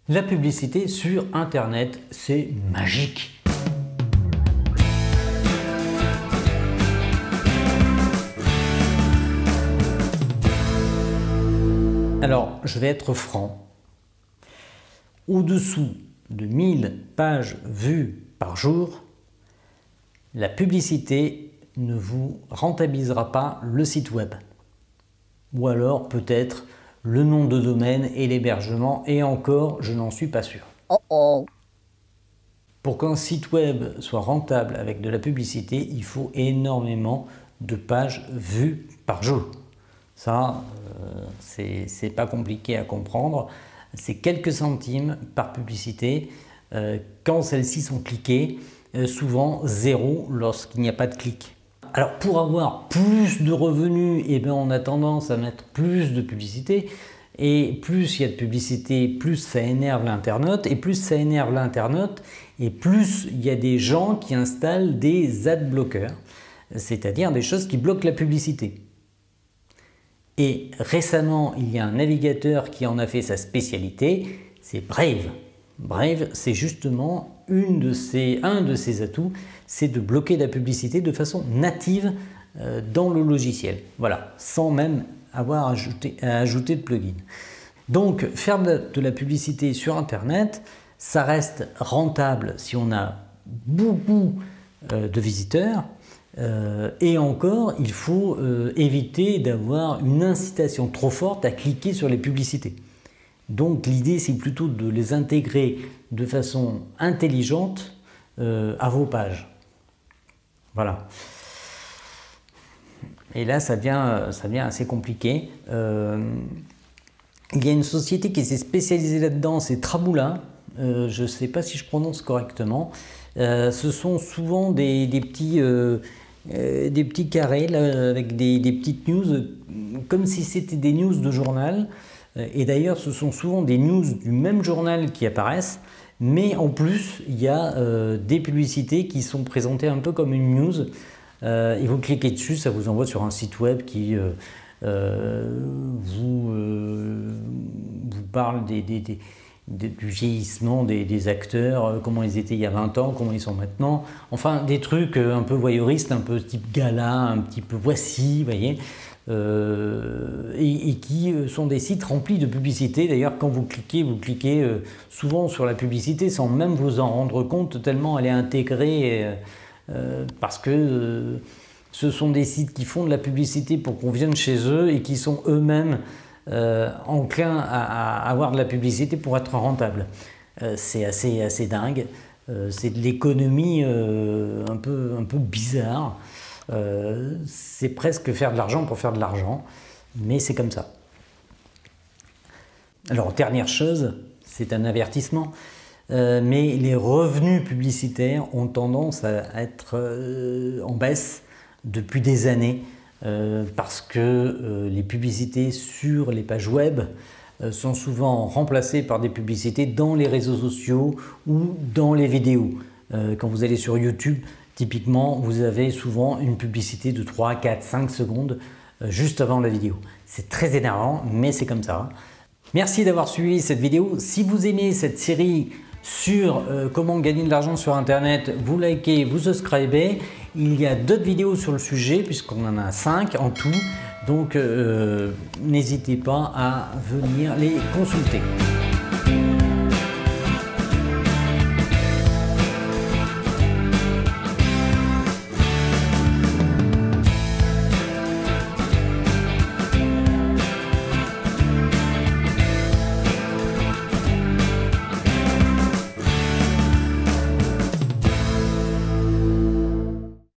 La publicité sur Internet, c'est magique. Alors, je vais être franc. Au-dessous de 1000 pages vues par jour, la publicité ne vous rentabilisera pas le site web. Ou alors peut-être le nom de domaine et l'hébergement, et encore, je n'en suis pas sûr. Pour qu'un site web soit rentable avec de la publicité, il faut énormément de pages vues par jour. Ça, c'est pas compliqué à comprendre. C'est quelques centimes par publicité. Quand celles-ci sont cliquées, souvent zéro lorsqu'il n'y a pas de clic. Alors pour avoir plus de revenus, eh bien, on a tendance à mettre plus de publicité. Et plus il y a de publicité, plus ça énerve l'internaute. Et plus ça énerve l'internaute, et plus il y a des gens qui installent des adblockers, c'est-à-dire des choses qui bloquent la publicité. Et récemment, il y a un navigateur qui en a fait sa spécialité, c'est Brave. Brave, c'est justement un de ses atouts, c'est de bloquer la publicité de façon native dans le logiciel. Voilà, sans même avoir à ajouter de plugin. Donc, faire de la publicité sur Internet, ça reste rentable si on a beaucoup de visiteurs. Et encore, il faut éviter d'avoir une incitation trop forte à cliquer sur les publicités. Donc l'idée, c'est plutôt de les intégrer de façon intelligente à vos pages. Voilà. Et là, ça devient assez compliqué. Il y a une société qui s'est spécialisée là-dedans, c'est Tramoulin. Je ne sais pas si je prononce correctement. Ce sont souvent des petits carrés là, avec des petites news, comme si c'était des news de journal. Et d'ailleurs, ce sont souvent des news du même journal qui apparaissent, mais en plus, il y a des publicités qui sont présentées un peu comme une news. Et vous cliquez dessus, ça vous envoie sur un site web qui vous parle du vieillissement des acteurs, comment ils étaient il y a 20 ans, comment ils sont maintenant. Enfin, des trucs un peu voyeuristes, un peu type gala, un petit peu voici, vous voyez. Et qui sont des sites remplis de publicité. D'ailleurs, quand vous cliquez souvent sur la publicité sans même vous en rendre compte, tellement elle est intégrée, parce que ce sont des sites qui font de la publicité pour qu'on vienne chez eux et qui sont eux-mêmes enclins à avoir de la publicité pour être rentable. C'est assez dingue. C'est de l'économie un peu bizarre. C'est presque faire de l'argent pour faire de l'argent, mais c'est comme ça. Alors, dernière chose, c'est un avertissement, mais les revenus publicitaires ont tendance à être en baisse depuis des années, parce que les publicités sur les pages web sont souvent remplacées par des publicités dans les réseaux sociaux ou dans les vidéos. Quand vous allez sur YouTube, typiquement, vous avez souvent une publicité de 3, 4, 5 secondes juste avant la vidéo. C'est très énervant, mais c'est comme ça. Merci d'avoir suivi cette vidéo. Si vous aimez cette série sur comment gagner de l'argent sur Internet, vous likez, vous subscribez. Il y a d'autres vidéos sur le sujet, puisqu'on en a 5 en tout. Donc, n'hésitez pas à venir les consulter.